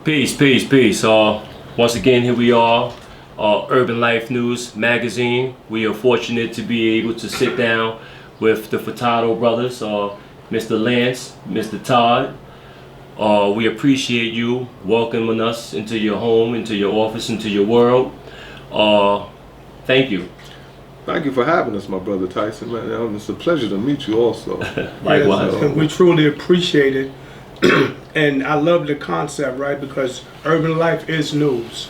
Peace, peace, peace. Once again, here we are, Urban Life News Magazine. We are fortunate to be able to sit down with the Feurtado Brothers, Mr. Lance, Mr. Todd. We appreciate you welcoming us into your home, into your office, into your world. Thank you. Thank you for having us, my brother Tyson. Man, it's a pleasure to meet you also. Likewise. Yes, and we truly appreciate it. And I love the concept, right? Because urban life is news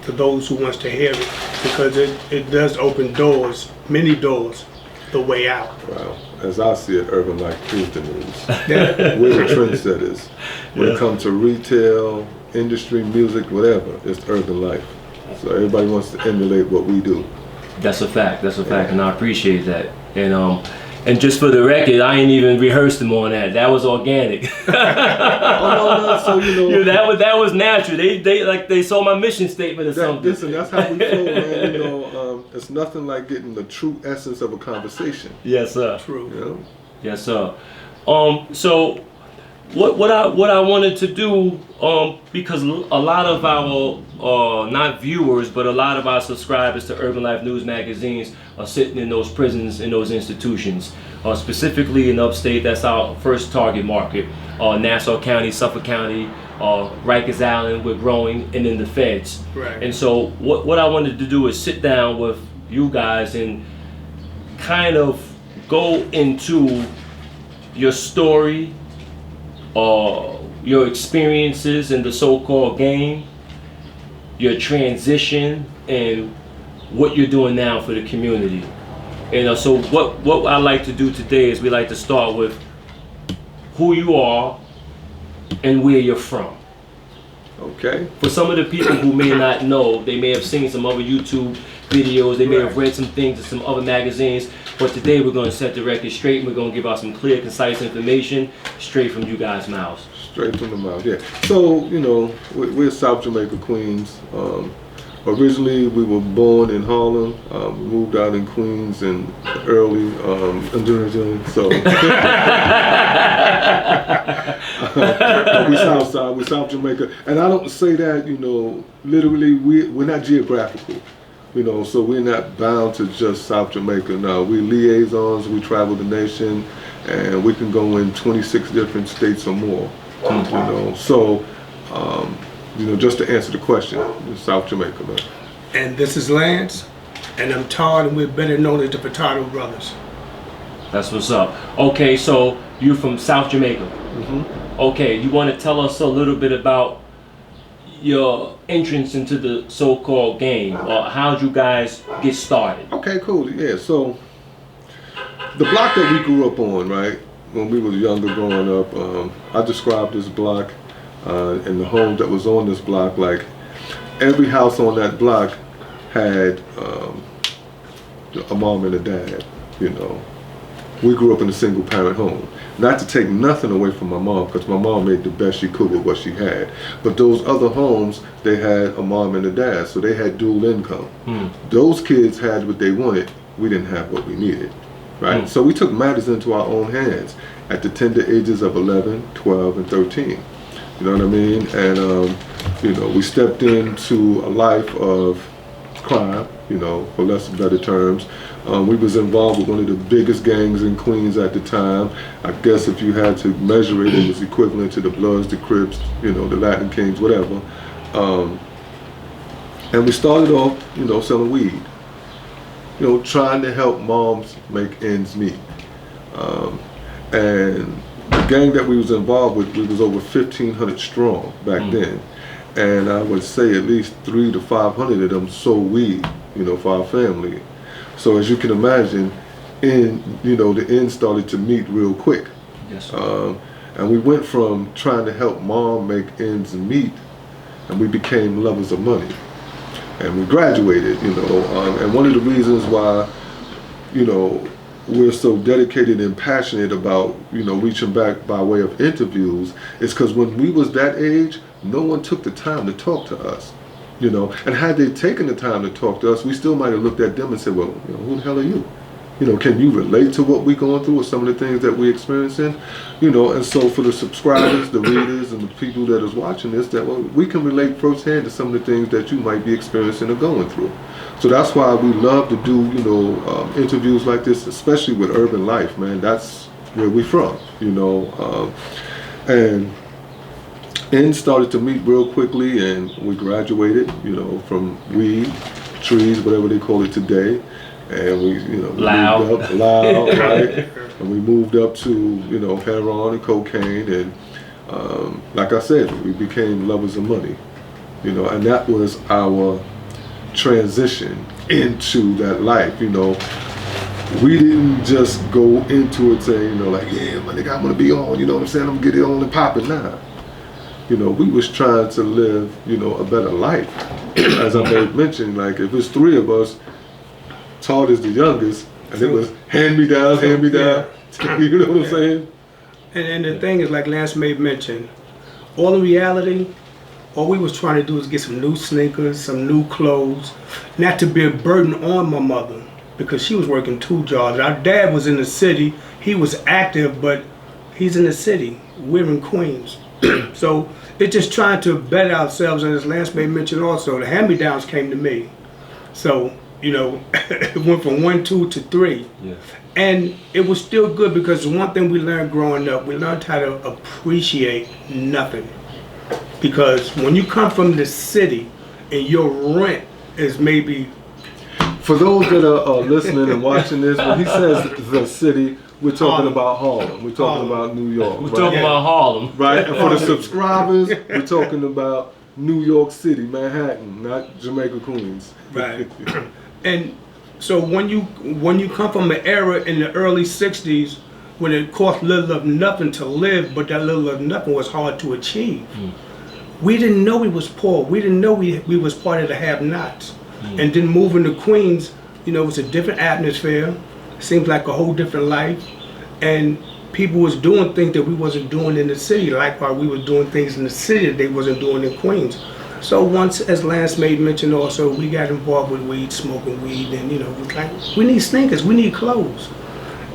to those who wants to hear it, because it does open doors, many doors, the way out. Wow. As I see it, urban life is the news. Yeah. We're the trendsetters. When it comes to retail, industry, music, whatever, it's urban life. So everybody wants to emulate what we do. That's a fact. That's a fact, and I appreciate that. And just for the record, I ain't even rehearsed them on that. That was organic. No, so that was natural. They saw my mission statement or something. Listen, that's how we flow, man. It's nothing like getting the true essence of a conversation. Yes, sir. True. You know? Yes, sir. So what I wanted to do, because a lot of our not viewers, but a lot of our subscribers to Urban Life News magazines are sitting in those prisons, in those institutions, specifically in upstate. That's our first target market. Nassau County, Suffolk County, Rikers Island, we're growing, and then the feds. Right. And so what I wanted to do is sit down with you guys and kind of go into your story, your experiences in the so-called game, your transition, and what you're doing now for the community. And so what I like to do today is we like to start with who you are and where you're from. Okay. For some of the people who may not know, they may have seen some other YouTube videos, they may have read some things in some other magazines, but today we're going to set the record straight and we're going to give out some clear, concise information straight from you guys' mouths. Straight from the mouth, yeah. So, we're South Jamaica, Queens. Originally, we were born in Harlem, moved out in Queens in early, so. We South Side, we're South Jamaica. And I don't say that, literally, we're not geographical. So we're not bound to just South Jamaica. No, we're liaisons, we travel the nation, and we can go in 26 different states or more. So, just to answer the question, South Jamaica, man. And this is Lance, and I'm Todd, and we're better known as the Feurtado Brothers. That's what's up. Okay, so you're from South Jamaica. Mm-hmm. Okay, you want to tell us a little bit about your entrance into the so-called game, or how'd you guys get started? Okay, cool. Yeah, so the block that we grew up on, right, when we were younger growing up, I described this block and the home that was on this block, like every house on that block had a mom and a dad. We grew up in a single parent home. Not to take nothing away from my mom, because my mom made the best she could with what she had. But those other homes, they had a mom and a dad, so they had dual income. Those kids had what they wanted. We didn't have what we needed, right? So we took matters into our own hands at the tender ages of 11, 12, and 13. You know what I mean? And, we stepped into a life of crime, for less and better terms. We was involved with one of the biggest gangs in Queens at the time. I guess if you had to measure it, it was equivalent to the Bloods, the Crips, the Latin Kings, whatever. And we started off, selling weed. Trying to help moms make ends meet. And the gang that we was involved with, we was over 1,500 strong back then. And I would say at least 300 to 500 of them sold weed, for our family. So as you can imagine, the ends started to meet real quick. Yes, sir. And we went from trying to help mom make ends meet, and we became lovers of money. And we graduated, and one of the reasons why, we're so dedicated and passionate about, reaching back by way of interviews is because when we was that age, no one took the time to talk to us. And had they taken the time to talk to us, we still might have looked at them and said, well, who the hell are you? You know, can you relate to what we're going through or some of the things that we're experiencing? You know, and so for the subscribers, the readers, and the people that is watching this, that well, we can relate firsthand to some of the things that you might be experiencing or going through. So that's why we love to do, you know, interviews like this, especially with urban life, man. That's where we from, you know. And started to meet real quickly, and we graduated, you know, from weed, trees, whatever they call it today. And we, you know, moved up, loud, right? And we moved up to, you know, heroin and cocaine, and like I said, we became lovers of money, you know, and that was our transition into that life, you know. We didn't just go into it saying, you know, like, yeah, my nigga, I'm gonna be on, you know what I'm saying, I'm gonna get it on and popping now. You know, we was trying to live, you know, a better life. As I mentioned, like, if it's three of us, Todd is the youngest, and it was hand me down. Yeah. You know what I'm saying? And the thing is, like Lance may mention, all in reality, all we was trying to do is get some new sneakers, some new clothes, not to be a burden on my mother, because she was working 2 jobs. Our dad was in the city. He was active, but he's in the city. We're in Queens. So it's just trying to better ourselves, and as Lance may mention also, the hand-me-downs came to me. So, you know, it went from 1, 2 to 3. Yeah. And it was still good, because one thing we learned growing up, we learned how to appreciate nothing. Because when you come from the city and your rent is maybe... For those that are listening and watching this, when he says the city, we're talking about Harlem. We're talking about New York. We're talking about Harlem. Right? And for the subscribers, we're talking about New York City, Manhattan, not Jamaica, Queens. Right. And so when you come from an era in the early 60s when it cost little of nothing to live, but that little of nothing was hard to achieve. We didn't know we was poor. We didn't know we was part of the have-nots. And then moving to Queens, you know, it was a different atmosphere. Seems like a whole different life. And people was doing things that we wasn't doing in the city. Likewise, we was doing things in the city that they wasn't doing in Queens. So once, as Lance made mention also, we got involved with weed, smoking weed, and, you know, it was like, we need sneakers, we need clothes.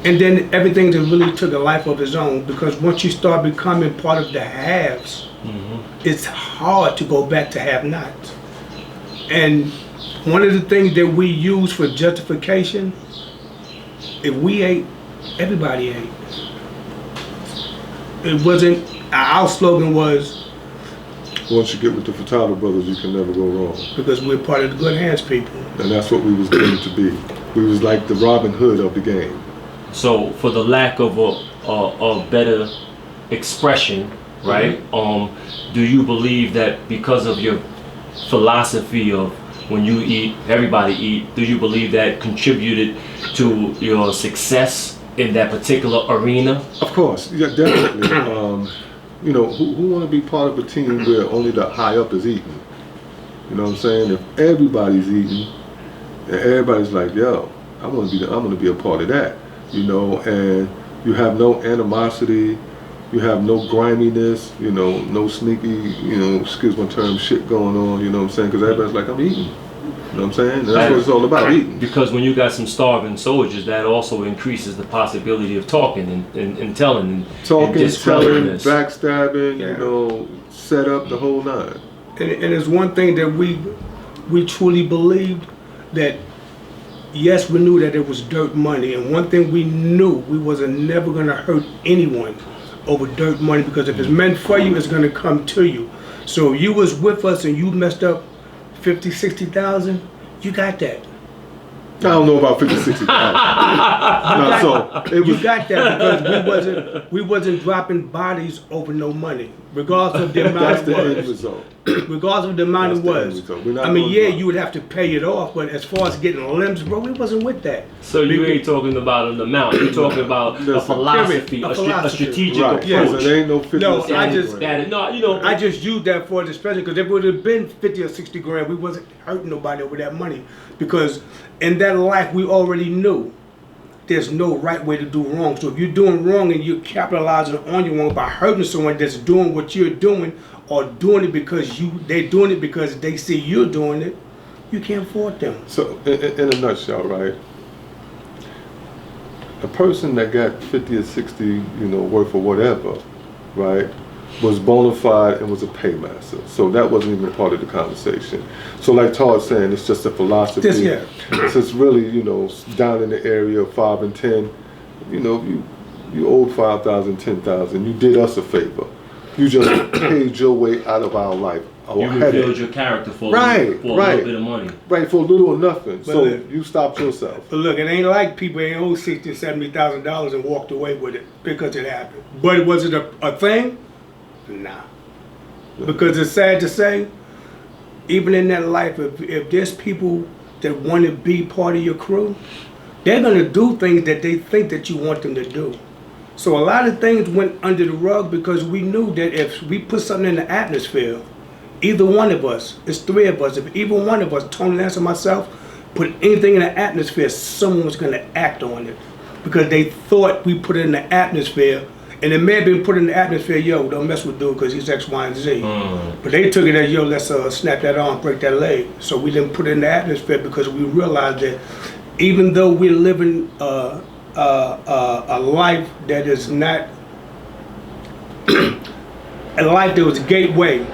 And then everything just really took a life of its own, because once you start becoming part of the haves, it's hard to go back to have-nots. And one of the things that we use for justification, if we ate, everybody ate. It wasn't, our slogan was, once you get with the Feurtado Brothers, you can never go wrong. Because we're part of the good hands people. And that's what we was going to be. We was like the Robin Hood of the game. So for the lack of a better expression, right? Do you believe that because of your philosophy of when you eat, everybody eat, do you believe that contributed to your success in that particular arena? Of course, yeah, definitely. You know, who want to be part of a team where only the high up is eating? You know what I'm saying? If everybody's eating, and everybody's like, yo, I'm gonna be a part of that. You know, and you have no animosity, you have no griminess, you know, no sneaky, you know, excuse my term, shit going on. You know what I'm saying? Because everybody's like, I'm eating. You know what I'm saying? And that's what it's all about, eating. Because when you got some starving soldiers, that also increases the possibility of talking and telling and telling, backstabbing, Yeah. you know, set up the whole nine. And it's one thing that we truly believed, that yes, we knew that it was dirt money, and one thing we knew, we wasn't never gonna hurt anyone over dirt money, because if it's meant for you, it's gonna come to you. So if you was with us and you messed up 50, 60,000, you got that. I don't know about 50, 60,000. No, so You got that, because we wasn't dropping bodies over no money, regardless of the amount that's it the end was. result. Regardless of the amount it That's the end was. result. We're not I mean, gonna yeah, drop. you would have to pay it off, but as far as getting limbs, bro, we wasn't with that. So you ain't talking about an amount, you're talking about a Listen, philosophy, a a philosophy. strategic Right. approach. Yeah, so there ain't no 50 No, or 60 I just- grand. No, you know, I just used that for this present, because if it would have been 50 or 60 grand, we wasn't hurting nobody over that money. Because in that life, we already knew there's no right way to do wrong. So if you're doing wrong and you're capitalizing on your wrong by hurting someone that's doing what you're doing, or doing it because they're doing it because they see you're doing it, you can't fault them. So in a nutshell, right? the person that got 50 or 60, worth of whatever, right, was bona fide and was a paymaster. So that wasn't even part of the conversation. So like Todd's saying, it's just a philosophy. It's just really, down in the area of 5 and 10, you owed 5,000, 10,000. You did us a favor. You just paid your way out of our life. You revealed your character for a little bit of money. Right, for a little or nothing. But so you stopped yourself. But look, it ain't like people ain't owed $60,000, $70,000 and walked away with it because it happened. But was it a thing? Nah. Because it's sad to say, even in that life, if there's people that want to be part of your crew, they're going to do things that they think that you want them to do. So a lot of things went under the rug because we knew that if we put something in the atmosphere, either one of us, it's 3 of us, if either one of us, Tony Lance and myself, put anything in the atmosphere, someone was going to act on it. Because they thought we put it in the atmosphere, and it may have been put in the atmosphere, yo, don't mess with dude because he's X, Y, and Z. But they took it as, yo, let's snap that arm, break that leg. So we didn't put it in the atmosphere because we realized that even though we're living a life that is not a life that was a gateway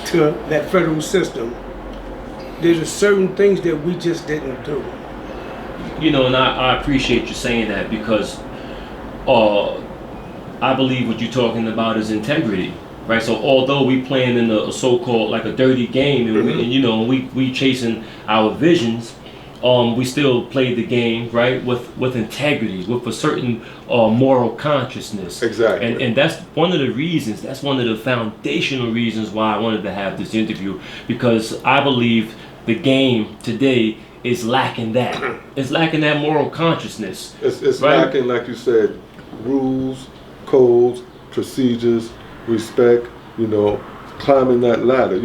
to that federal system, there's certain things that we just didn't do. And I appreciate you saying that because I believe what you're talking about is integrity, right? So although we playing in a so-called like a dirty game, and we chasing our visions, we still play the game, right, with integrity, with a certain moral consciousness. Exactly. And that's one of the reasons, that's one of the foundational reasons why I wanted to have this interview, because I believe the game today is lacking that. It's lacking that moral consciousness. It's right? lacking, like you said, rules, codes, procedures, respect, climbing that ladder,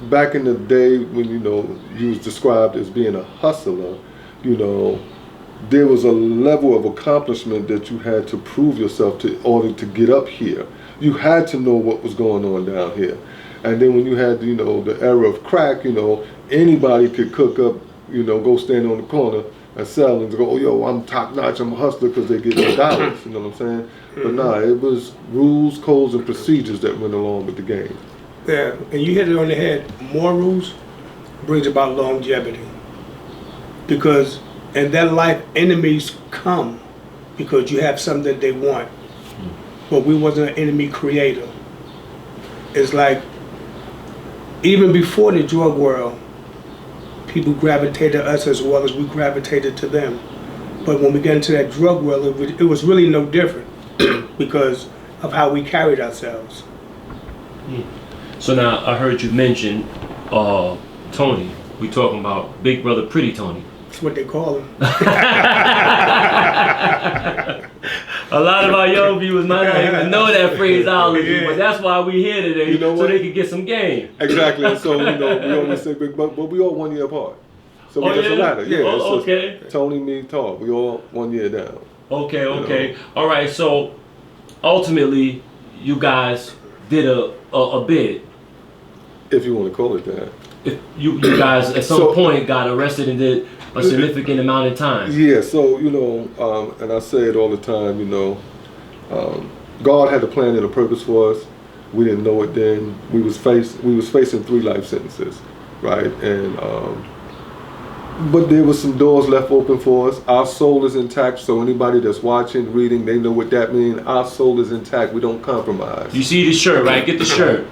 Back in the day when, you was described as being a hustler, there was a level of accomplishment that you had to prove yourself in order to get up here. You had to know what was going on down here. And then when you had, the era of crack, anybody could cook up, go stand on the corner and sell and go, oh, yo, I'm top notch, I'm a hustler because they get their dollars, you know what I'm saying? But nah, it was rules, codes, and procedures that went along with the game. Yeah, and you hit it on the head. More rules brings about longevity. Because in that life, enemies come because you have something that they want. But we wasn't an enemy creator. It's like, even before the drug world, people gravitated to us as well as we gravitated to them. But when we got into that drug world, it was really no different because of how we carried ourselves. So now I heard you mention Tony. We talking about Big Brother Pretty Tony. That's what they call him. A lot of our young viewers might not even know that phraseology, but that's why we here today, so they can get some game. Exactly. So we always say Big Brother, but we all 1 year apart. So we just a ladder. Yeah. Okay. Tony, me, Todd. We all 1 year down. Okay. All right. So ultimately, you guys did a bid. If you want to call it that. If you guys at some point got arrested and did a significant amount of time. Yeah, so, and I say it all the time, God had a plan and a purpose for us. We didn't know it then. We was facing 3 life sentences, right? And but there was some doors left open for us. Our soul is intact, so anybody that's watching, reading, they know what that means. Our soul is intact. We don't compromise. You see the shirt, right? Get the shirt.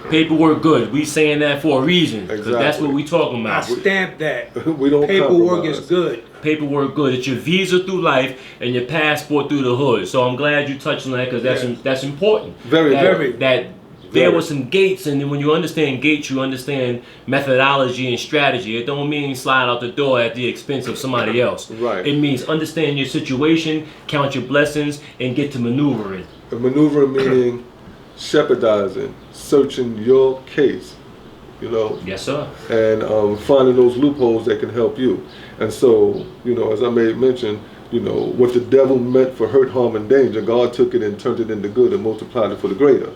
Paperwork good. We saying that for a reason. Exactly. That's what we talking about. I stamp that. We don't Paperwork compromise. is good. Paperwork good. It's your visa through life and your passport through the hood. So I'm glad you touched on that because that's important. Very. There were some gates, and then when you understand gates, you understand methodology and strategy. It don't mean slide out the door at the expense of somebody else. Right. It means understand your situation, count your blessings, and get to maneuvering. Maneuvering meaning shepherdizing, searching your case, Yes, sir. and finding those loopholes that can help you. And so, as I made mention, what the devil meant for hurt, harm, and danger, God took it and turned it into good and multiplied it for the greater.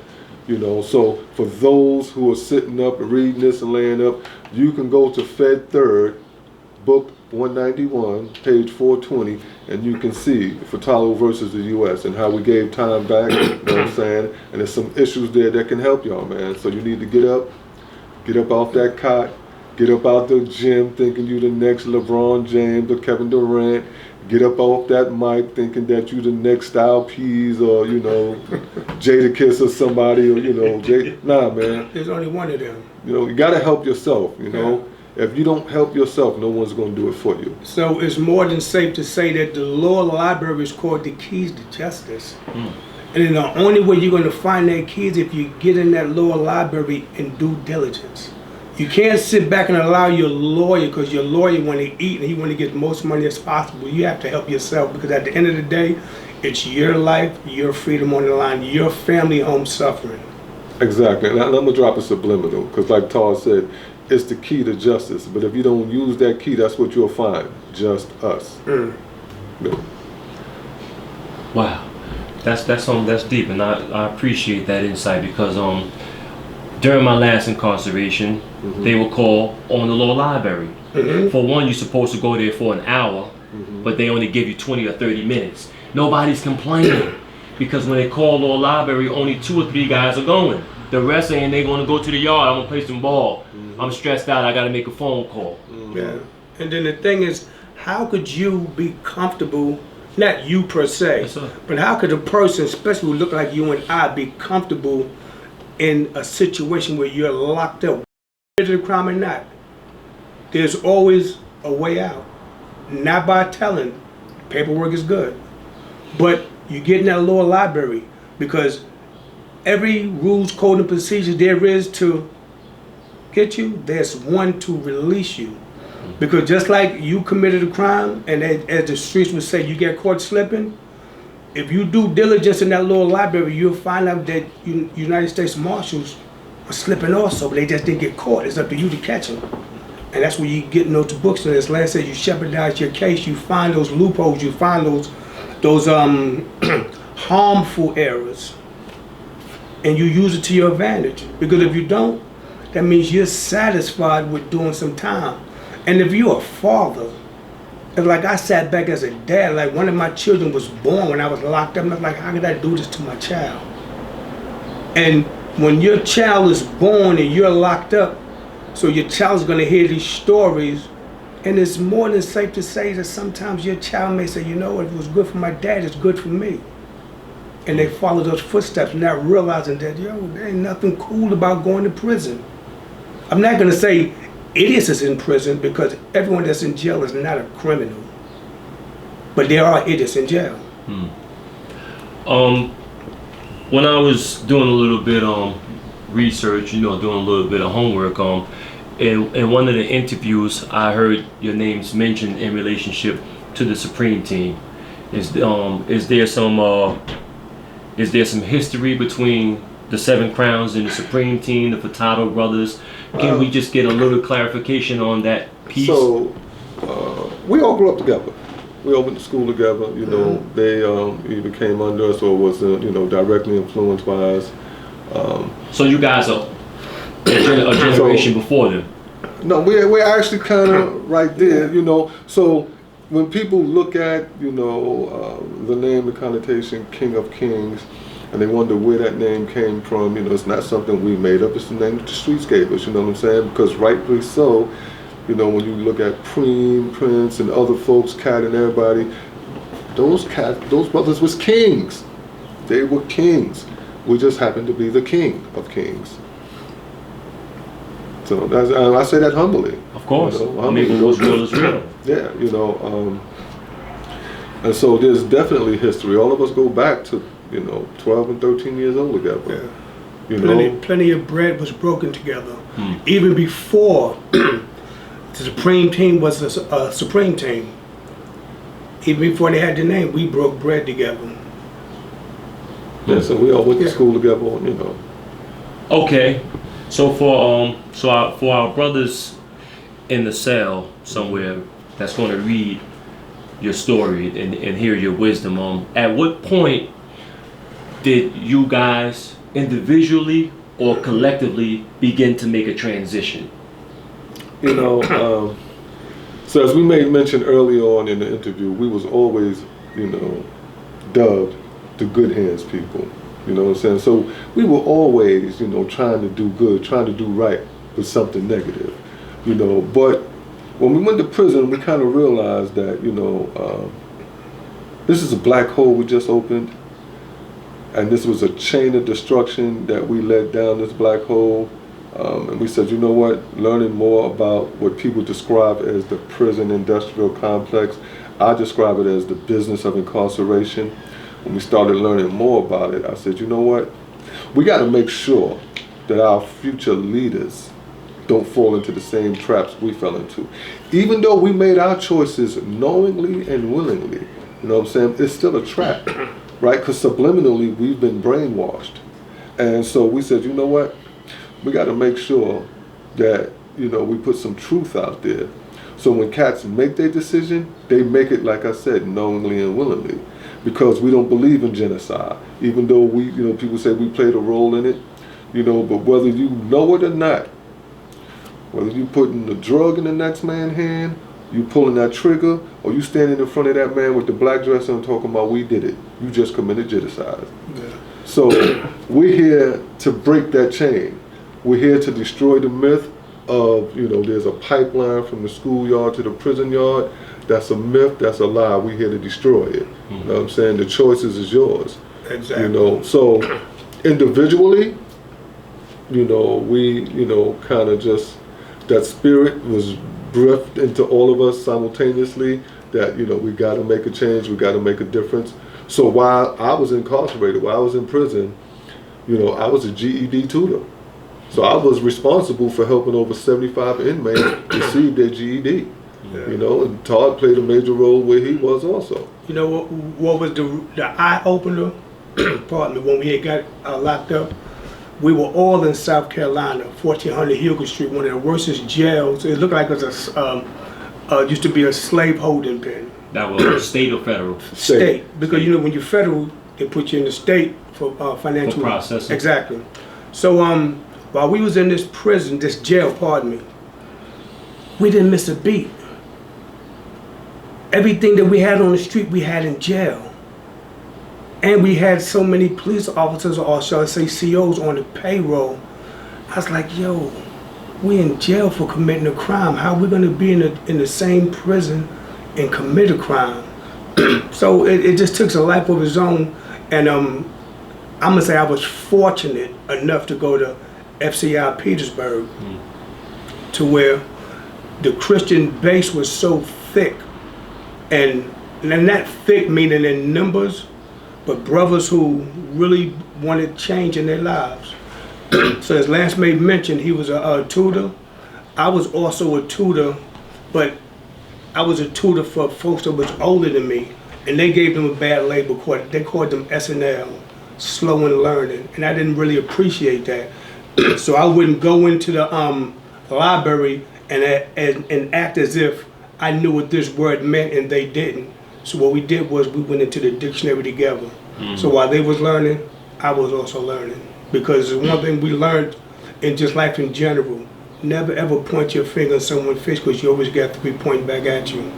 So for those who are sitting up and reading this and laying up, you can go to Fed Third book 191, page 420, and you can see Feurtado versus the U.S. and how we gave time back, you know what I'm saying? And there's some issues there that can help y'all, man. So you need to get up off that cot, get up out the gym thinking you the next LeBron James or Kevin Durant, get up off that mic thinking that you the next Style Peas or, you know, Jadakiss or somebody, or, you know, nah, man. There's only one of them. You know, you gotta help yourself, you know. Yeah. If you don't help yourself, no one's gonna do it for you. So it's more than safe to say that the law library is called the keys to justice. And then the only way you're gonna find that keys if you get in that law library and due diligence. You can't sit back and allow your lawyer, because your lawyer want to eat and he want to get the most money as possible. You have to help yourself, because at the end of the day, it's your life, your freedom on the line, your family home suffering. Exactly, and I'm gonna drop a subliminal, because like Todd said, it's the key to justice. But if you don't use that key, that's what you'll find, just us. Yeah. Wow, that's something that's deep, and I appreciate that insight, because during my last incarceration, they would call on the law library. For one, you're supposed to go there for an hour, but they only give you 20 or 30 minutes. Nobody's complaining, because when they call law library, only 2 or 3 guys are going. The rest saying they're going to go to the yard, I'm going to play some ball. I'm stressed out, I got to make a phone call. Yeah. And then the thing is, how could you be comfortable, not you per se, Yes, sir. but how could a person, especially who look like you and I, be comfortable in a situation where you're locked up, whether the crime or not? There's always a way out. Not by telling. Paperwork is good. But you get in that law library, because every rules, code, and procedure there is to get you, there's one to release you. Because just like you committed a crime, and as the streets would say, you get caught slipping, if you do diligence in that law library, you'll find out that United States Marshals are slipping also, but they just didn't get caught. It's up to you to catch them. And that's where you get in those books. And as Lance said, you shepherdize your case, you find those loopholes, you find those harmful errors, and you use it to your advantage. Because if you don't, that means you're satisfied with doing some time. And if you're a father, it's like I sat back as a dad, like one of my children was born when I was locked up, and I was like, how could I do this to my child? And when your child is born and you're locked up, so your child's gonna hear these stories, and it's more than safe to say that sometimes your child may say, you know what, if it was good for my dad, it's good for me. And they follow those footsteps, not realizing that, yo, there ain't nothing cool about going to prison. I'm not gonna say idiots is in prison, because everyone that's in jail is not a criminal. But there are idiots in jail. When I was doing a little bit research, doing a little bit of homework, in one of the interviews, I heard your names mentioned in relationship to the Supreme Team. Is there some history between the 7 Crowns and the Supreme Team, the Feurtado Brothers? Can we just get a little clarification on that piece? So, we all grew up together. We all went to school together. They either came under us or was directly influenced by us. So you guys are a generation before them. No, we're actually kind of right there. So when people look at the name, the connotation King of Kings, and they wonder where that name came from, it's not something we made up. It's the name that the streets gave us. You know what I'm saying? Because rightfully so. When you look at Preem, Prince, and other folks, Cat and everybody, those brothers was kings. They were kings. We just happened to be the king of kings. So I say that humbly. Of course. Humbly. What's real is real. Yeah, and so there's definitely history. All of us go back to 12 and 13 years old together. Yeah. Plenty of bread was broken together. Even before the Supreme Team was a Supreme Team. Even before they had the name, we broke bread together. Yeah, so we all went to school together, Okay, so for our brothers in the cell somewhere that's going to read your story and hear your wisdom, at what point did you guys individually or collectively begin to make a transition? So as we made mention earlier on in the interview, we was always, dubbed the good hands people. You know what I'm saying? So we were always, trying to do good, trying to do right with something negative. But when we went to prison, we kind of realized that, this is a black hole we just opened, and this was a chain of destruction that we led down this black hole. And we said, you know what, learning more about what people describe as the prison industrial complex, I describe it as the business of incarceration. When we started learning more about it, I said, you know what, we got to make sure that our future leaders don't fall into the same traps we fell into. Even though we made our choices knowingly and willingly, it's still a trap, right? Because subliminally, we've been brainwashed. And so we said, you know what, we got to make sure that, we put some truth out there. So when cats make their decision, they make it, like I said, knowingly and willingly. Because we don't believe in genocide. Even though we, people say we played a role in it, but whether you know it or not, whether you putting the drug in the next man's hand, you pulling that trigger, or you standing in front of that man with the black dress and talking about we did it, you just committed genocide. Yeah. So we're here to break that chain. We're here to destroy the myth of, there's a pipeline from the schoolyard to the prison yard. That's a myth, that's a lie. We're here to destroy it. Mm-hmm. You know what I'm saying? The choices is yours. Exactly. So individually, we, kind of just, that spirit was breathed into all of us simultaneously that, we got to make a change, we got to make a difference. So while I was incarcerated, while I was in prison, I was a GED tutor. So I was responsible for helping over 75 inmates receive their GED. Yeah. And Todd played a major role where he was also. What was the eye opener? Pardon me. When we had got locked up, we were all in South Carolina, 1400 Hugo Street, one of the worstest jails. It looked like it was used to be a slave holding pen. That was state or federal? State, because when you're federal, they put you in the state for financial for processing. Exactly. So while we was in this prison, this jail, pardon me, we didn't miss a beat. Everything that we had on the street, we had in jail. And we had so many police officers, or shall I say COs, on the payroll. I was like, yo, we in jail for committing a crime. How are we gonna be in the same prison and commit a crime? So it just took a life of its own. And I'm gonna say I was fortunate enough to go to FCI Petersburg, to where the Christian base was so thick. And not thick meaning in numbers, but brothers who really wanted change in their lives. So as Lance made mention, he was a tutor. I was also a tutor, but I was a tutor for folks that was older than me, and they gave them a bad label. They called them SNL, slow in learning, and I didn't really appreciate that. So I wouldn't go into the library and act as if I knew what this word meant and they didn't. So what we did was we went into the dictionary together. Mm-hmm. So while they was learning, I was also learning. Because one thing we learned in just life in general, never ever point your finger at someone's face, because you always got to be pointing back at you.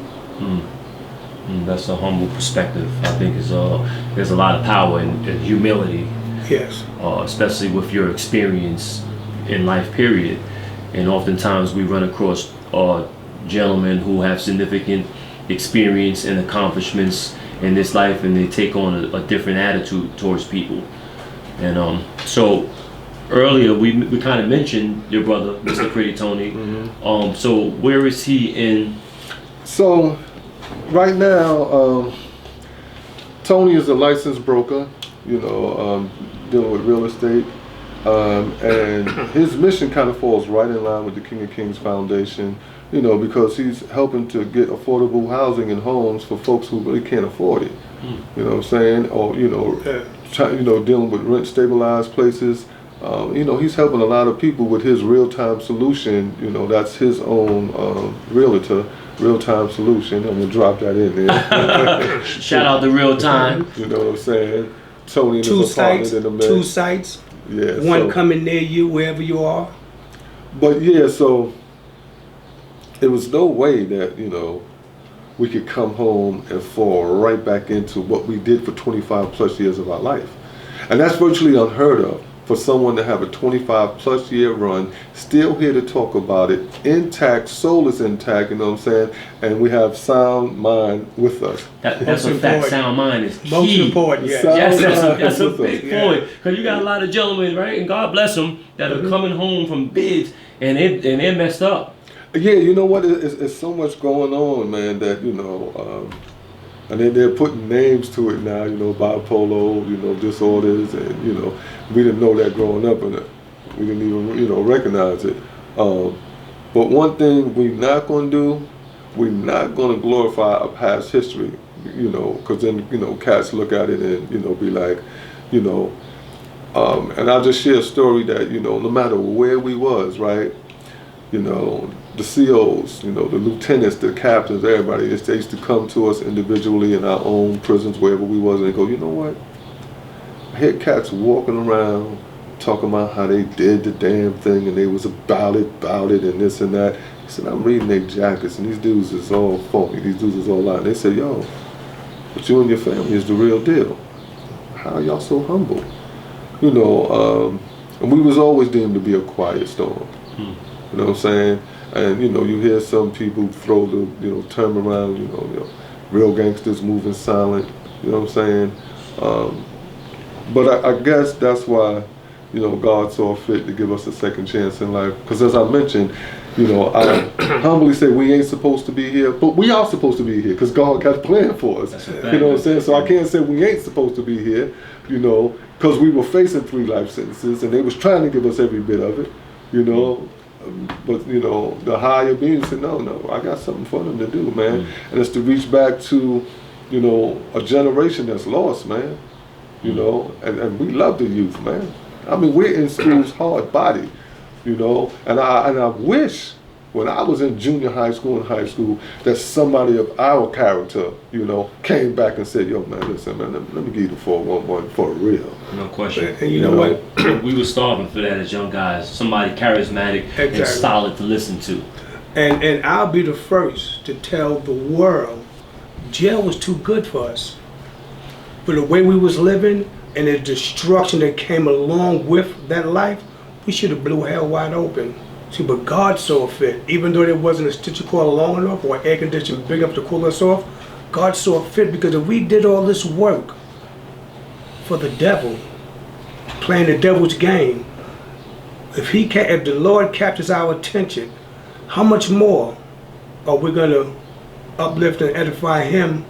That's a humble perspective. I think there's a lot of power in humility. Yes. Especially with your experience in life, period. And oftentimes we run across gentlemen who have significant experience and accomplishments in this life, and they take on a different attitude towards people. And so earlier we kind of mentioned your brother, Mr. Pretty Tony. Mm-hmm. So where is he in? So right now, Tony is a licensed broker, dealing with real estate. And his mission kind of falls right in line with the King of Kings Foundation, because he's helping to get affordable housing and homes for folks who really can't afford it. You know what I'm saying? Or, dealing with rent stabilized places. He's helping a lot of people with his real-time solution. That's his own realtor, real-time solution. I'm gonna drop that in there. Shout out to Real Time. You know what I'm saying? Tony and his partner in the mix. 2 sites. Yeah, one coming near you, wherever you are. But yeah, so it was no way that, we could come home and fall right back into what we did for 25 plus years of our life. And that's virtually unheard of for someone to have a 25 plus year run, still here to talk about it, intact, soul is intact, you know what I'm saying? And we have sound mind with us. That's a fact. Sound mind is key. Most important, yeah. Yes, that's a big point. Because you got a lot of gentlemen, right? And God bless them, that are coming home from bids and they're messed up. Yeah, you know what? It's so much going on, man, that, and then they're putting names to it now, bipolar, disorders, and, we didn't know that growing up, and we didn't even, recognize it. But one thing we're not going to do, we're not going to glorify a past history, because then, cats look at it and, be like, and I'll just share a story that, no matter where we was, right, the COs, the lieutenants, the captains, everybody, they used to come to us individually in our own prisons, wherever we was, and they go, you know what? I hear cats walking around talking about how they did the damn thing and they was about it, and this and that. He said, I'm reading their jackets and these dudes is all phony, these dudes is all lying. They said, yo, but you and your family is the real deal. How are y'all so humble? And we was always deemed to be a quiet storm. You know what I'm saying? And you hear some people throw the term around, real gangsters moving silent, you know what I'm saying? But I guess that's why, God saw fit to give us a second chance in life. Because as I mentioned, I humbly say we ain't supposed to be here, but we are supposed to be here because God got a plan for us. You know what I'm saying? So I can't say we ain't supposed to be here, because we were facing 3 life sentences and they was trying to give us every bit of it, But the higher being said, no, I got something for them to do, man. And it's to reach back to, a generation that's lost, man. And we love the youth, man. I mean, we're in school's hard body, and I wish when I was in junior high school and high school that somebody of our character, came back and said, yo, man, listen, man, let me give you the 411 for real. No question. And you know what? We were starving for that as young guys. Somebody charismatic and solid to listen to. And I'll be the first to tell the world, jail was too good for us. For the way we was living and the destruction that came along with that life, we should have blew hell wide open. See, but God saw fit. Even though there wasn't a stitcher cord long enough or air conditioning big enough to cool us off, God saw fit, because if we did all this work for the devil, playing the devil's game, if the Lord captures our attention, how much more are we going to uplift and edify him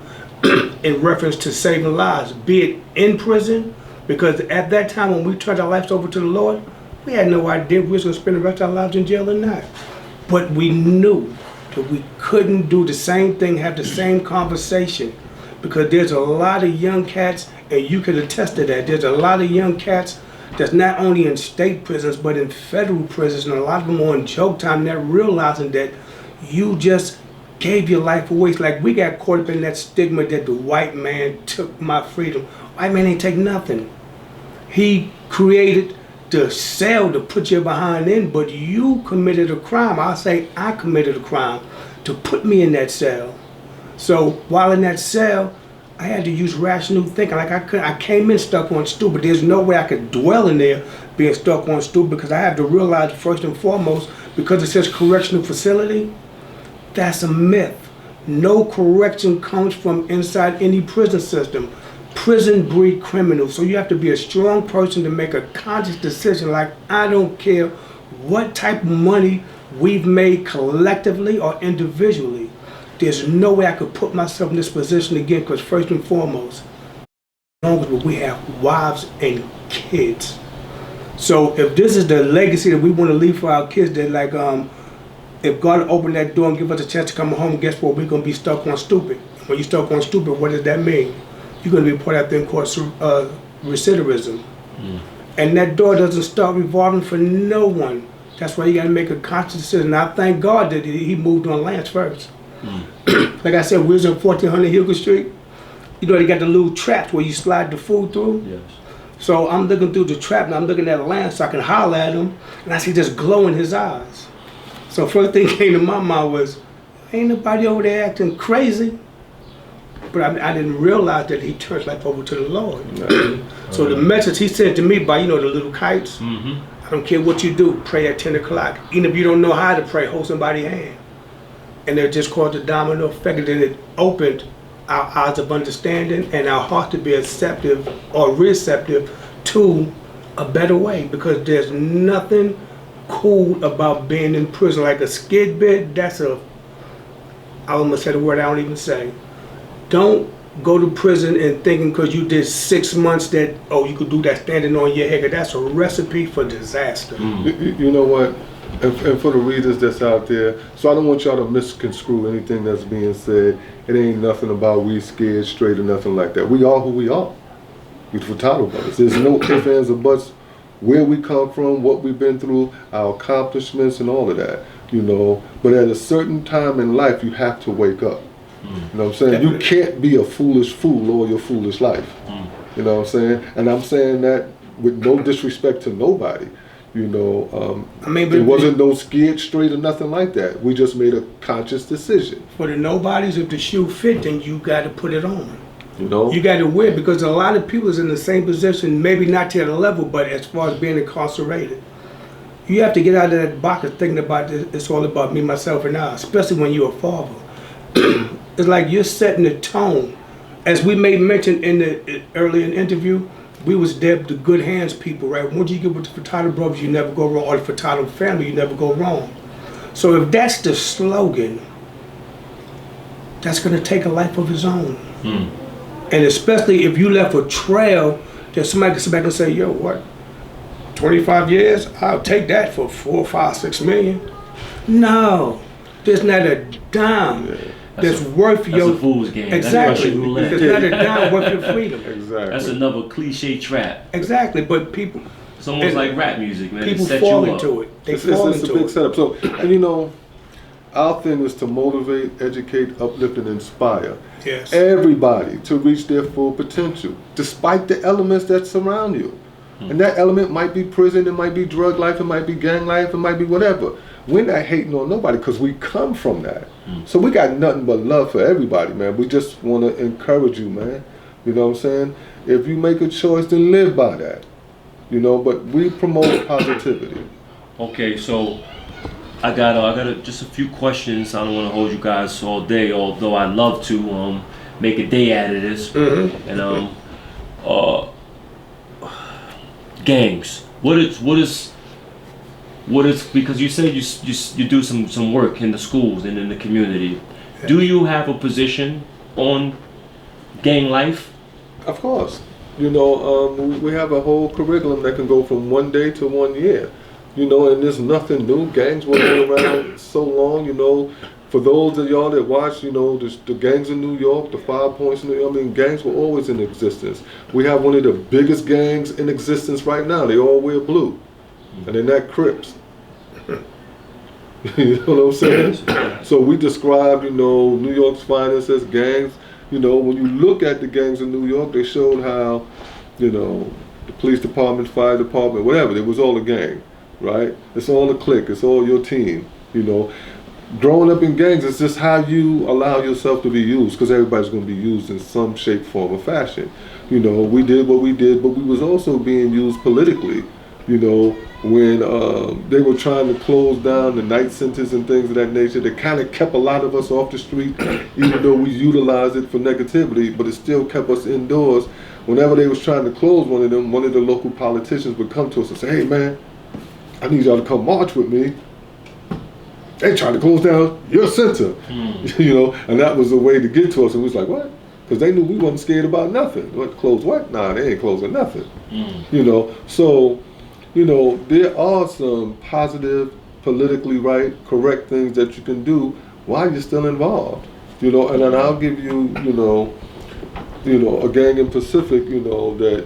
in reference to saving lives, be it in prison? Because at that time when we turned our lives over to the Lord, we had no idea we was going to spend the rest of our lives in jail or not. But we knew that we couldn't do the same thing, have the same conversation, because there's a lot of young cats, and you can attest to that, there's a lot of young cats that's not only in state prisons but in federal prisons, and a lot of them are on joke time, not realizing that you just gave your life away. It's like we got caught up in that stigma that the white man took my freedom. White man ain't take nothing. He created the cell to put you behind in, but you committed a crime. I say I committed a crime to put me in that cell. So while in that cell, I had to use rational thinking. Like I came in stuck on stool, but there's no way I could dwell in there being stuck on stool, because I have to realize first and foremost, because it says correctional facility, that's a myth. No correction comes from inside any prison system. Prison breed criminals. So you have to be a strong person to make a conscious decision. Like, I don't care what type of money we've made collectively or individually. There's no way I could put myself in this position again, because first and foremost, as long as we have wives and kids. So if this is the legacy that we want to leave for our kids, that like, if God opened that door and give us a chance to come home, guess what? We're going to be stuck on stupid. When you're stuck on stupid, what does that mean? You're going to be put out there in court recidivism. And that door doesn't start revolving for no one. That's why you got to make a conscious decision. And I thank God that he moved on Lance first. Like I said, we was in 1400 Hugo Street. They got the little traps where you slide the food through. Yes. So I'm looking through the trap and I'm looking at Lance so I can holler at him, and I see this glow in his eyes. So first thing came to my mind was, ain't nobody over there acting crazy. But I didn't realize that he turned life over to the Lord. So the message he sent to me by, the little kites, I don't care what you do, pray at 10 o'clock. Even if you don't know how to pray, hold somebody's hand. And it just caused a domino effect, and then it opened our eyes of understanding and our heart to be receptive to a better way, because there's nothing cool about being in prison. Like a skid bit, I almost said a word I don't even say. Don't go to prison and thinking because you did 6 months that, you could do that standing on your head. 'Cause that's a recipe for disaster. You know what? And for the readers that's out there, so I don't want y'all to misconstrue anything that's being said. It ain't nothing about we scared straight or nothing like that. We are who we are. We the Feurtado Brothers. There's no ifs, ands, or buts where we come from, what we've been through, our accomplishments, and all of that. But at a certain time in life, you have to wake up. You know what I'm saying? Definitely. You can't be a foolish fool all your foolish life. You know what I'm saying? And I'm saying that with no disrespect to nobody. It wasn't no scared straight or nothing like that. We just made a conscious decision. For the nobodies, if the shoe fit, then you got to put it on. You got to wear it, because a lot of people is in the same position, maybe not to the level, but as far as being incarcerated. You have to get out of that box of thinking about this. It's all about me, myself, and I, especially when you're a father. It's like you're setting the tone. As we made mention in the earlier interview, we was the good hands people, right? Once you get with the Feurtado Brothers, you never go wrong, or the Feurtado family, you never go wrong. So if that's the slogan, that's going to take a life of its own. And especially if you left a trail that somebody can sit back and say, yo, what, 25 years? I'll take that for 4, 5, 6 million. No, there's not a dime that's worth your... That's a fool's game. Exactly. That's Russian roulette. There's not a dime worth your freedom. Exactly. That's another cliche trap. Exactly, but people... It's almost like rap music, man. People set fall you into up. it. They It's fall a into big it. setup. So, and our thing is to motivate, educate, uplift, and inspire Yes. everybody to reach their full potential, despite the elements that surround you. And that element might be prison, it might be drug life, it might be gang life, it might be whatever. We're not hating on nobody because we come from that. So we got nothing but love for everybody, man. We just want to encourage you, man. You know what I'm saying? If you make a choice, then live by that. But we promote positivity. Okay, so I got just a few questions. I don't want to hold you guys all day, although I'd love to make a day out of this. And gangs. What is because you said you do some work in the schools and in the community. Do you have a position on gang life? Of course. We have a whole curriculum that can go from 1 day to 1 year. And there's nothing new. Gangs were around so long, For those of y'all that watch, the gangs in New York, the 5 Points in New York, gangs were always in existence. We have one of the biggest gangs in existence right now. They all wear blue. And they're not Crips. You know what I'm saying? So we describe, New York's finest as gangs. When you look at the gangs in New York, they showed how, the police department, fire department, whatever, it was all a gang, right? It's all a clique, it's all your team, Growing up in gangs, it's just how you allow yourself to be used, because everybody's going to be used in some shape, form, or fashion. We did what we did, but we was also being used politically, when they were trying to close down the night centers and things of that nature. They kind of kept a lot of us off the street, even though we utilized it for negativity, but it still kept us indoors. Whenever they was trying to close one of them, one of the local politicians would come to us and say, hey man, I need y'all to come march with me. They trying to close down your center, and that was a way to get to us. And we was like, what? Because they knew we wasn't scared about nothing. What, close what? Nah, they ain't closing nothing. So, there are some positive, politically right, correct things that you can do while you're still involved. And then I'll give you, a gang in Pacific, that,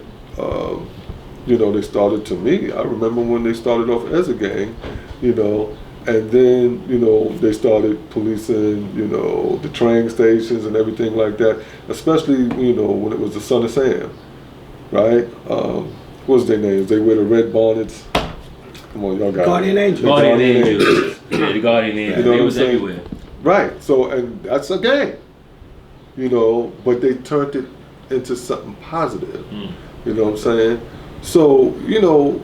they started to me. I remember when they started off as a gang, and then, they started policing, the train stations and everything like that, especially, when it was the Son of Sam, right? What's their names? They wear the red bonnets, Come on, y'all got Guardian it. angel. The Guardian Guardian angels. Yeah, the guardian angels. You know They what was I'm saying? everywhere. Right. So, and that's a game, you know, but they turned it into something positive. You know what I'm saying? So, you know,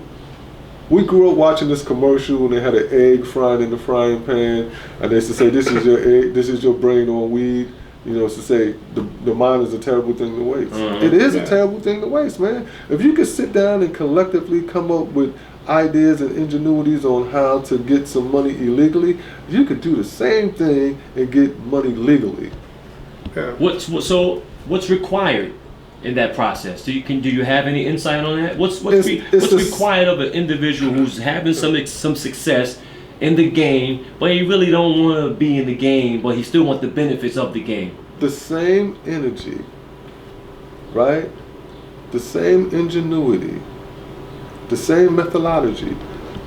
we grew up watching this commercial and they had an egg frying in the frying pan, and they used to say, "This is your egg, this is your brain on weed." You know, it's to say the mind is a terrible thing to waste. It is a terrible thing to waste, man. If you could sit down and collectively come up with ideas and ingenuities on how to get some money illegally, you could do the same thing and get money legally. Yeah. What's required in that process? Do you have any insight on that? What's It's required of an individual who's having some success in the game, but he really don't want to be in the game, but he still wants the benefits of the game? The same energy, right? The same ingenuity, the same methodology,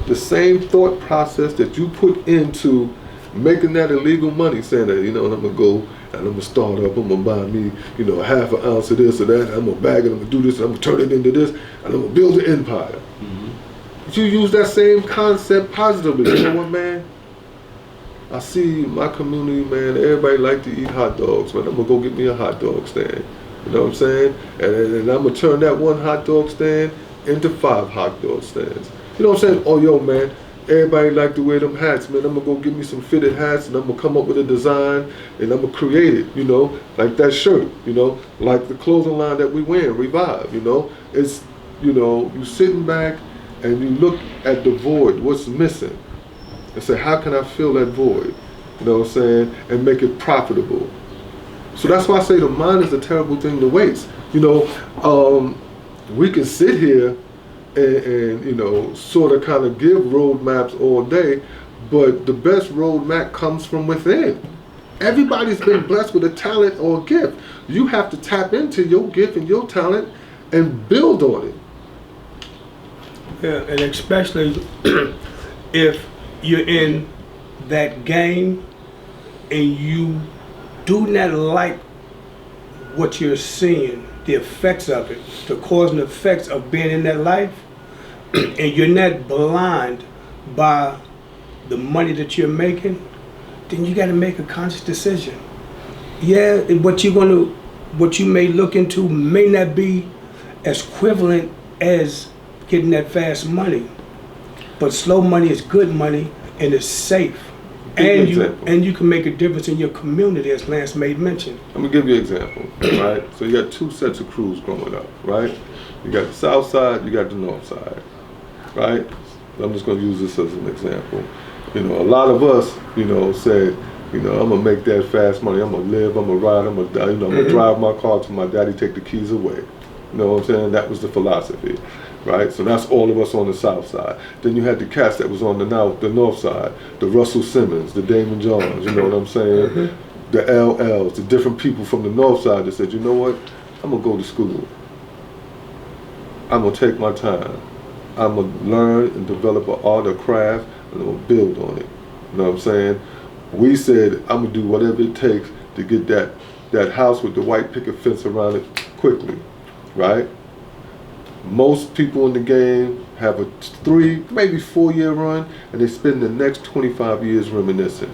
the same thought process that you put into making that illegal money, saying that, you know, I'm gonna go and I'm gonna start up, I'm gonna buy me, you know, half an ounce of this or that, I'm gonna bag it, I'm gonna do this, I'm gonna turn it into this, and I'm gonna build an empire. But you use that same concept positively. You know what, man? I see my community, man, everybody like to eat hot dogs, man. I'm gonna go get me a hot dog stand. You know what I'm saying? And I'm gonna turn that one hot dog stand into 5 hot dog stands. You know what I'm saying? Oh, yo, man, everybody like to wear them hats, man. I'm gonna go get me some fitted hats and I'm gonna come up with a design and I'm gonna create it, you know, like that shirt, you know, like the clothing line that we wear, Revive, you know. It's, you know, you sitting back and you look at the void, what's missing, and say, how can I fill that void? You know what I'm saying? And make it profitable. So that's why I say the mind is a terrible thing to waste. You know, we can sit here and you know, sort of kind of give roadmaps all day, but the best roadmap comes from within. Everybody's been blessed with a talent or a gift. You have to tap into your gift and your talent and build on it. Yeah, and especially if you're in that game and you do not like what you're seeing, the effects of it, the cause and effects of being in that life, and you're not blind by the money that you're making, then you got to make a conscious decision. Yeah, what you may look into may not be as equivalent as getting that fast money, but slow money is good money and it's safe. And you can make a difference in your community, as Lance made mention. I'm gonna give you an example, right? So you got 2 sets of crews growing up, right? You got the south side, you got the north side, right? I'm just gonna use this as an example. You know, a lot of us, you know, said, you know, I'm gonna make that fast money, I'm gonna live, I'm gonna ride, I'm gonna die, you know, I'm gonna drive my car till my daddy take the keys away. You know what I'm saying? That was the philosophy. Right, so that's all of us on the south side. Then you had the cats that was on the north side, the Russell Simmons, the Damon Johns, you know what I'm saying? The LLs, the different people from the north side that said, you know what, I'm gonna go to school. I'm gonna take my time. I'm gonna learn and develop an art or craft, and I'm gonna build on it. You know what I'm saying? We said, I'm gonna do whatever it takes to get that house with the white picket fence around it quickly, right? Most people in the game have a 3, maybe 4-year run, and they spend the next 25 years reminiscing,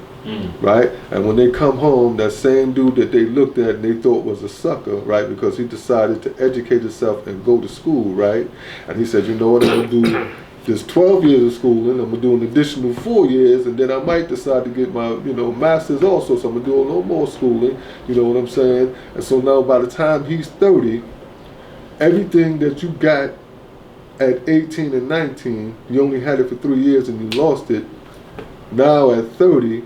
right? And when they come home, that same dude that they looked at and they thought was a sucker, right, because he decided to educate himself and go to school, right? And he said, you know what, I'm gonna do this 12 years of schooling, I'm gonna do an additional 4 years, and then I might decide to get my, you know, master's also, so I'm gonna do a little more schooling, you know what I'm saying? And so now by the time he's 30, everything that you got at 18 and 19, you only had it for 3 years and you lost it. Now at 30,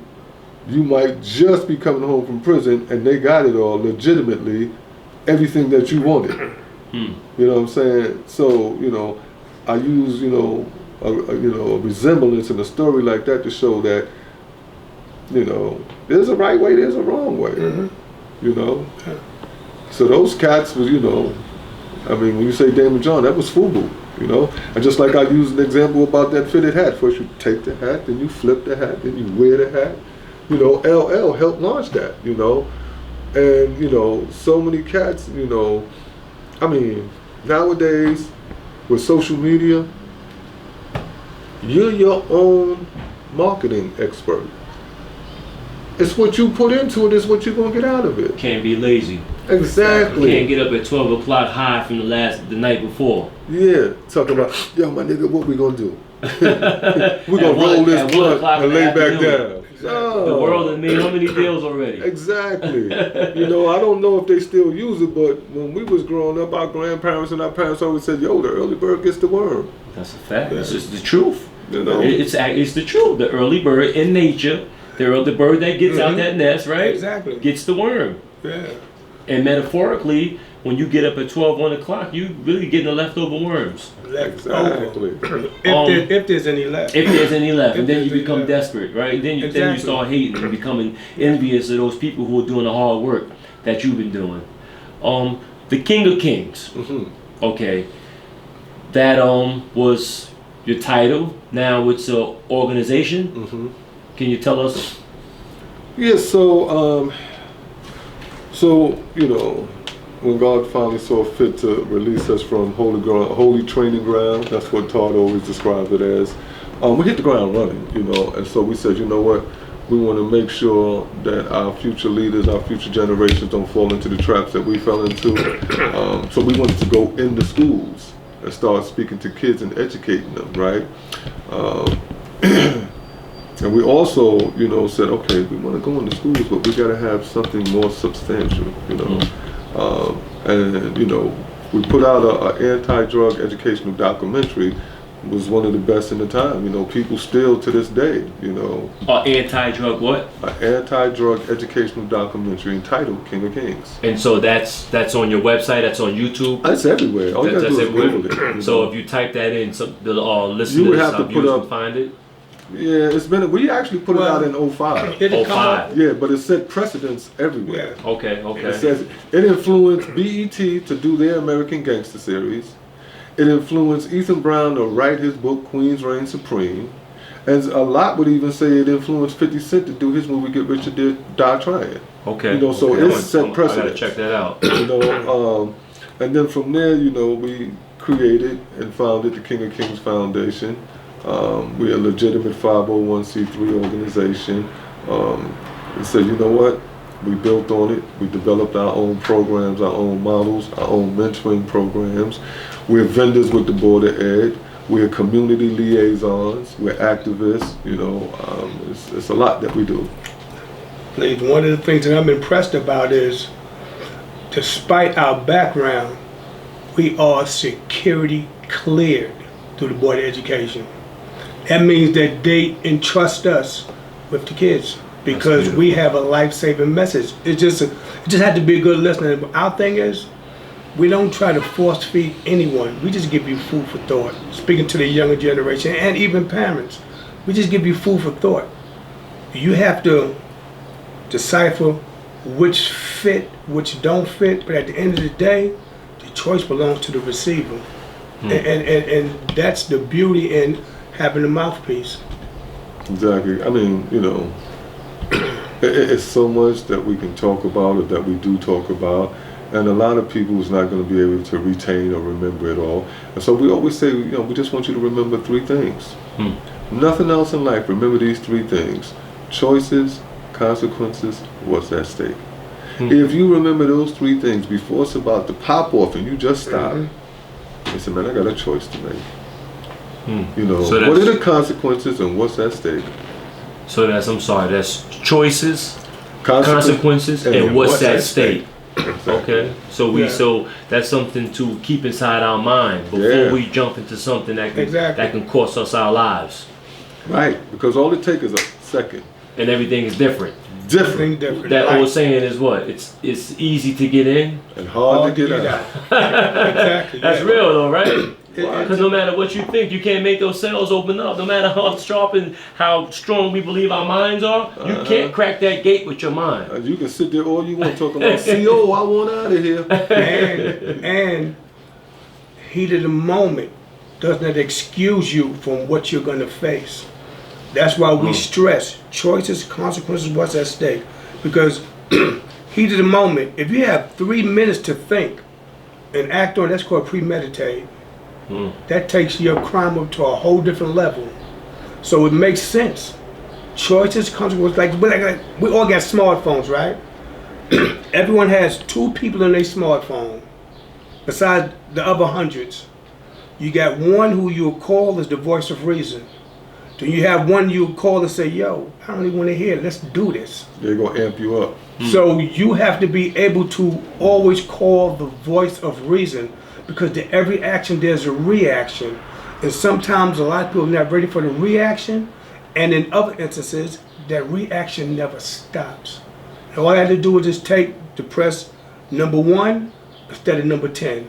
you might just be coming home from prison and they got it all legitimately, everything that you wanted. You know what I'm saying? So, you know, I use, you know, a resemblance in a story like that to show that, you know, there's a right way, there's a wrong way. You know? So those cats was, you know, I mean, when you say Damon John, that was FUBU, you know? And just like I used an example about that fitted hat. First you take the hat, then you flip the hat, then you wear the hat. You know, LL helped launch that, you know? And, you know, so many cats, you know, I mean, nowadays, with social media, You're your own marketing expert. It's what you put into it is what you're gonna get out of it. Can't be lazy. Exactly. Can't get up at 12 o'clock high from the night before. Yeah, talk about, yo, my nigga, what we gonna do? We're gonna roll this blunt and lay back down. The world has made how many deals already? Exactly. You know, I don't know if they still use it, but when we was growing up, our grandparents and our parents always said, yo, the early bird gets the worm. That's a fact. It's just the truth. You know? It's the truth. The early bird in nature, the bird that gets out that nest, right? Exactly. Gets the worm. Yeah. And metaphorically, when you get up at 12, 1 o'clock, you really getting the leftover worms. Exactly. If there's any left. If there's any left. If And then you there's become any left. desperate, right? Then you Exactly. start hating and becoming envious of those people who are doing the hard work that you've been doing. The King of Kings. Okay. That was your title. Now it's an organization. Can you tell us? Yeah, so you know, when God finally saw fit to release us from holy training ground, that's what Todd always described it as. We hit the ground running, you know, and so we said, you know what, we want to make sure that our future leaders, our future generations don't fall into the traps that we fell into. So we wanted to go into schools and start speaking to kids and educating them, right? And we also, you know, said, okay, we want to go into schools, but we got to have something more substantial, you know. And, you know, we put out an anti-drug educational documentary. It was one of the best in the time. You know, people still to this day, you know. Anti-drug what? An anti-drug educational documentary entitled King of Kings. And so that's on your website, that's on YouTube? It's everywhere. All you got to do is Google it. So if you type that in, the listeners, you would have to put up, find it? Yeah, it's been, we actually put it out in 05. Did it come up? Yeah, but it set precedents everywhere. Yeah. Okay. It says it influenced BET to do their American Gangster series. It influenced Ethan Brown to write his book Queens Reign Supreme. And a lot would even say it influenced 50 Cent to do his movie Get Rich or Die Trying. Okay. You know, so it set precedents. I gotta check that out. You know, and then from there, you know, we created and founded the King of Kings Foundation. We're a legitimate 501c3 organization. And said, you know what? We built on it. We developed our own programs, our own models, our own mentoring programs. We're vendors with the Board of Ed. We're community liaisons. We're activists. You know, it's a lot that we do. One of the things that I'm impressed about is, despite our background, we are security cleared through the Board of Education. That means that they entrust us with the kids because we have a life-saving message. It just had to be a good listener. Our thing is, we don't try to force feed anyone. We just give you food for thought. Speaking to the younger generation and even parents, we just give you food for thought. You have to decipher which fit, which don't fit, but at the end of the day, the choice belongs to the receiver. And that's the beauty in having a mouthpiece. Exactly. I mean, you know, it's so much that we can talk about or that we do talk about, and a lot of people is not going to be able to retain or remember it all. And so we always say, you know, we just want you to remember 3 things. Nothing else in life. Remember these 3 things: choices, consequences, what's at stake. If you remember those 3 things before it's about to pop off and you just stop, you say, man, I got a choice to make. You know, so what are the consequences and what's at stake? So that's choices, consequences, and what's at stake. Exactly. Okay, so that's something to keep inside our mind before we jump into something that can cost us our lives. Right, because all it takes is a second, and everything is different. Different. That old saying is what? It's easy to get in and hard to get out. Exactly. That's real though, right? Because no matter what you think, you can't make those cells open up. No matter how sharp and how strong we believe our minds are, you can't crack that gate with your mind. You can sit there all you want talking about, CO, I want out of here. And heat of the moment does not excuse you from what you're going to face. That's why we stress choices, consequences, what's at stake. Because heat of the moment, if you have 3 minutes to think and act on, that's called premeditate. That takes your crime up to a whole different level. So it makes sense. Choices comes with like we all got smartphones, right? Everyone has 2 people in their smartphone, besides the other hundreds. You got one who you'll call as the voice of reason. Then you have one you'll call and say, yo, I don't even want to hear it. Let's do this. They're gonna amp you up. So you have to be able to always call the voice of reason, because to every action there's a reaction. And sometimes a lot of people are not ready for the reaction, and in other instances, that reaction never stops. And all I had to do was just press number 1 instead of number 10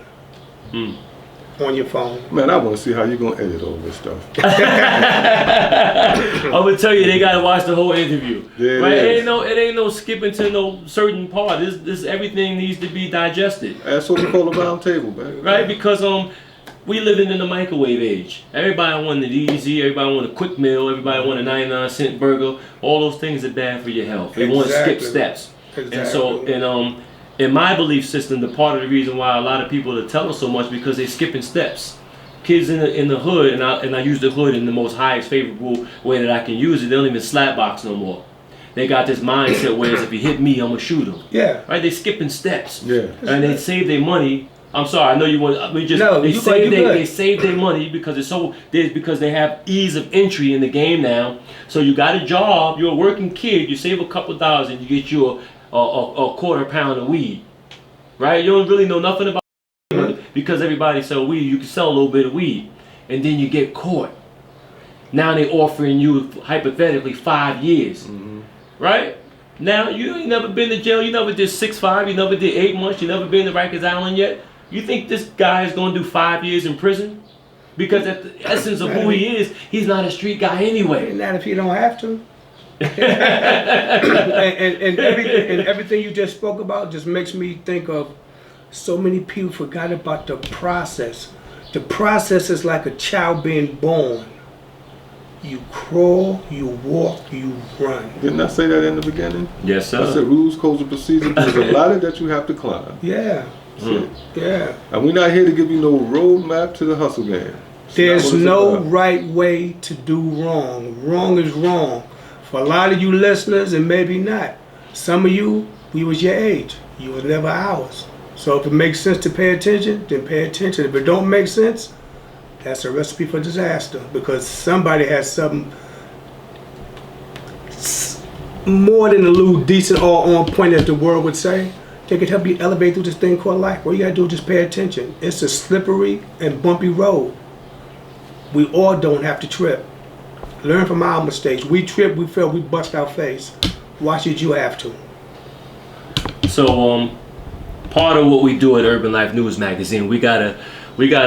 on your phone. Man, I want to see how you're gonna edit all this stuff. I'm gonna tell you, they gotta watch the whole interview. Yeah, right? it ain't no skipping to no certain part. This everything needs to be digested. That's what we call a round table, man. Right? Because we living in the microwave age. Everybody want it easy, everybody want a quick meal, everybody want a 99-cent burger. All those things are bad for your health. They want to skip steps. Exactly. And so in my belief system, the part of the reason why a lot of people are telling so much because they're skipping steps. Kids in the hood, and I use the hood in the most highest favorable way that I can use it. They don't even slap box no more. They got this mindset where if you hit me, I'm gonna shoot them. Yeah. Right? They skipping steps. Yeah. And they save their money. I'm sorry, I know you want. We just No, they you save good. they save their money because because they have ease of entry in the game now. So you got a job, you're a working kid, you save a couple dollars and you get you a quarter pound of weed, right? You don't really know nothing about it because everybody sell weed. You can sell a little bit of weed, and then you get caught. Now they offering you hypothetically 5 years, right? Now you ain't never been to jail. You never did 6-5. You never did 8 months. You never been to Rikers Island yet. You think this guy is going to do 5 years in prison? Because at the essence of who he is, he's not a street guy anyway. Not if you don't have to. and everything you just spoke about just makes me think of so many people forgot about the process. The process is like a child being born. You crawl, you walk, you run. Didn't I say that in the beginning? Yes, sir. I said rules, codes, and procedures. There's a ladder that you have to climb. Yeah. Yeah. And we're not here to give you no roadmap to the hustle game. There's no right way to do wrong. Wrong is wrong. For a lot of you listeners, and maybe not. Some of you, we was your age. You was never ours. So if it makes sense to pay attention, then pay attention. If it don't make sense, that's a recipe for disaster, because somebody has something more than a little decent or on point, as the world would say. They could help you elevate through this thing called life. All you gotta do is just pay attention. It's a slippery and bumpy road. We all don't have to trip. Learn from our mistakes. We trip, we fail, we bust our face. Why should you have to? So part of what we do at Urban Life News Magazine, we got a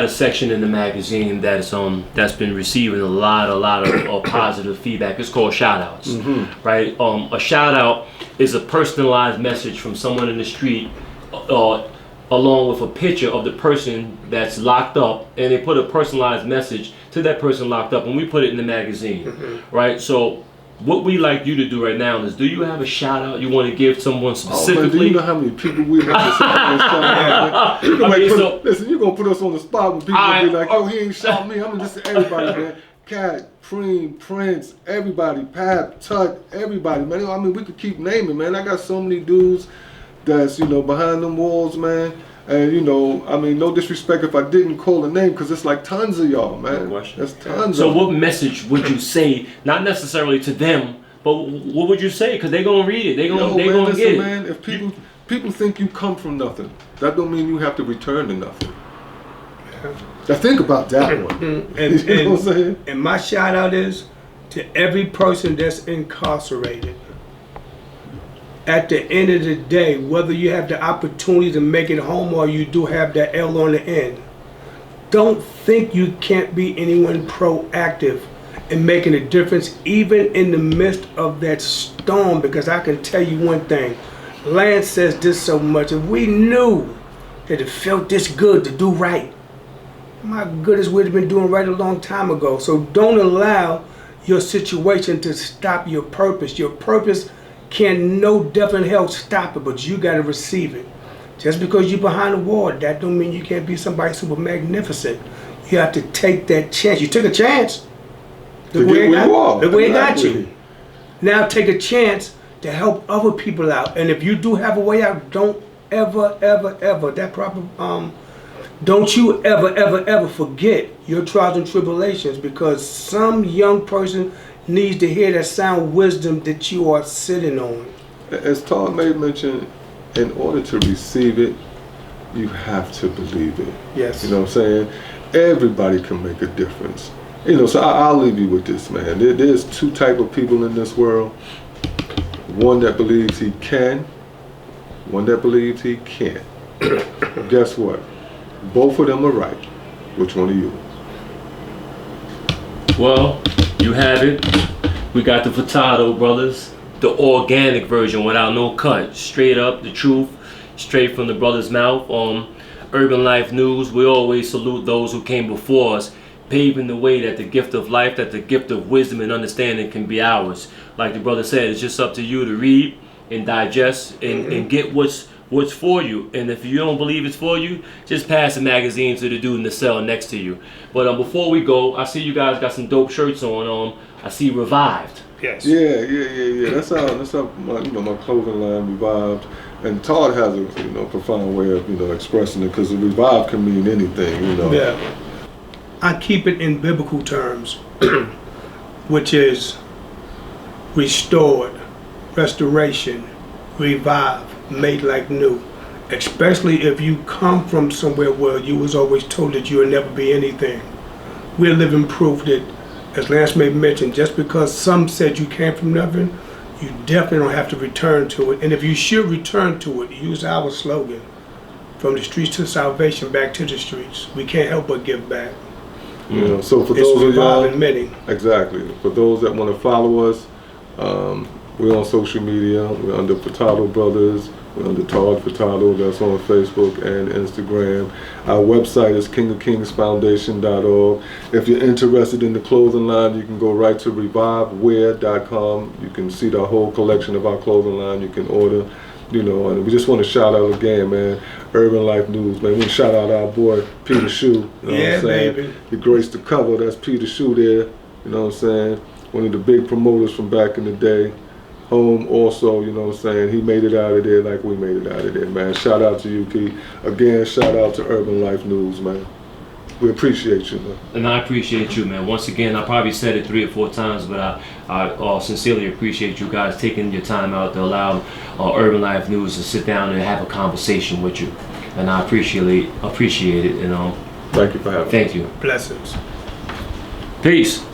section in the magazine that's been receiving a lot of positive feedback. It's called shout outs, right? A shout out is a personalized message from someone in the street, along with a picture of the person that's locked up, and they put a personalized message to that person locked up, and we put it in the magazine, right? So what we like you to do right now is, do you have a shout out you want to give someone specifically? Oh, man, do you know how many people we have to say? Listen, you're going to put us on the spot when people be like, yo, he ain't shout me. I'm going to just say everybody, man. Cat, Preem, Prince, everybody, Pap, Tut, everybody, man. I mean, we could keep naming, man. I got so many dudes that's, behind them walls, man. And, I mean, no disrespect if I didn't call a name, because it's like tons of y'all, man. No question. That's tons So of what message would you say, not necessarily to them, but what would you say? Because they're going to read it. They're going to get it. Man, if people think you come from nothing, that don't mean you have to return to nothing. Now think about that one. You know what I'm saying? And my shout out is to every person that's incarcerated. At the end of the day, whether you have the opportunity to make it home or you do have that L on the end, don't think you can't be anyone proactive in making a difference, even in the midst of that storm. Because I can tell you one thing, Lance says this so much, if we knew that it felt this good to do right, my goodness, we'd have been doing right a long time ago. So don't allow your situation to stop your purpose. Your purpose can no death in hell stop it, but you got to receive it. Just because you're behind the wall, that don't mean you can't be somebody super magnificent. You have to take that chance. You took a chance. Look to where get where you are. Look where it got Exactly. you. Now take a chance to help other people out. And if you do have a way out, don't ever, ever, ever, don't you ever, ever, ever forget your trials and tribulations, because some young person needs to hear that sound wisdom that you are sitting on. As Todd made mention, in order to receive it, you have to believe it. Yes. You know what I'm saying? Everybody can make a difference. You know, so I'll leave you with this, man. There's two type of people in this world. One that believes he can, one that believes he can't. Guess what? Both of them are right. Which one are you? Well, you have it. We got the Feurtado Brothers, the organic version without no cut, straight up, the truth, straight from the brother's mouth. Urban Life News, we always salute those who came before us, paving the way that the gift of life, that the gift of wisdom and understanding can be ours. Like the brother said, it's just up to you to read and digest and get what's for you. And if you don't believe it's for you, just pass the magazine to the dude in the cell next to you. But before we go, I see you guys got some dope shirts on. I see Revived. Yes. Yeah. That's how my clothing line Revived. And Todd has a profound way of expressing it, because the revive can mean anything. Yeah. I keep it in biblical terms, which is restored, restoration, revive, made like new. Especially if you come from somewhere where you was always told that you would never be anything. We're living proof that, as Lance may mention, just because some said you came from nothing, you definitely don't have to return to it. And if you should return to it, use our slogan, from the streets to salvation, back to the streets. We can't help but give back. So for It's those of y'all, reviving many. exactly. For those that want to follow us, we're on social media. We're under Feurtado Brothers. We're under Todd Feurtado. That's on Facebook and Instagram. Our website is kingofkingsfoundation.org. If you're interested in the clothing line, you can go right to revivewear.com. You can see the whole collection of our clothing line. You can order. And we just want to shout out again, man, Urban Life News, man. We shout out our boy, Peter Shoe. You know what I'm saying? Baby. He graced the cover. That's Peter Shoe there. You know what I'm saying? One of the big promoters from back in the day. Home also, you know what I'm saying? He made it out of there like we made it out of there, man. Shout out to you, Key. Again, shout out to Urban Life News, man. We appreciate you, man. And I appreciate you, man. Once again, I probably said it 3 or 4 times, but I sincerely appreciate you guys taking your time out to allow Urban Life News to sit down and have a conversation with you. And I appreciate it. Thank you for having me. Thank you. Blessings. Peace.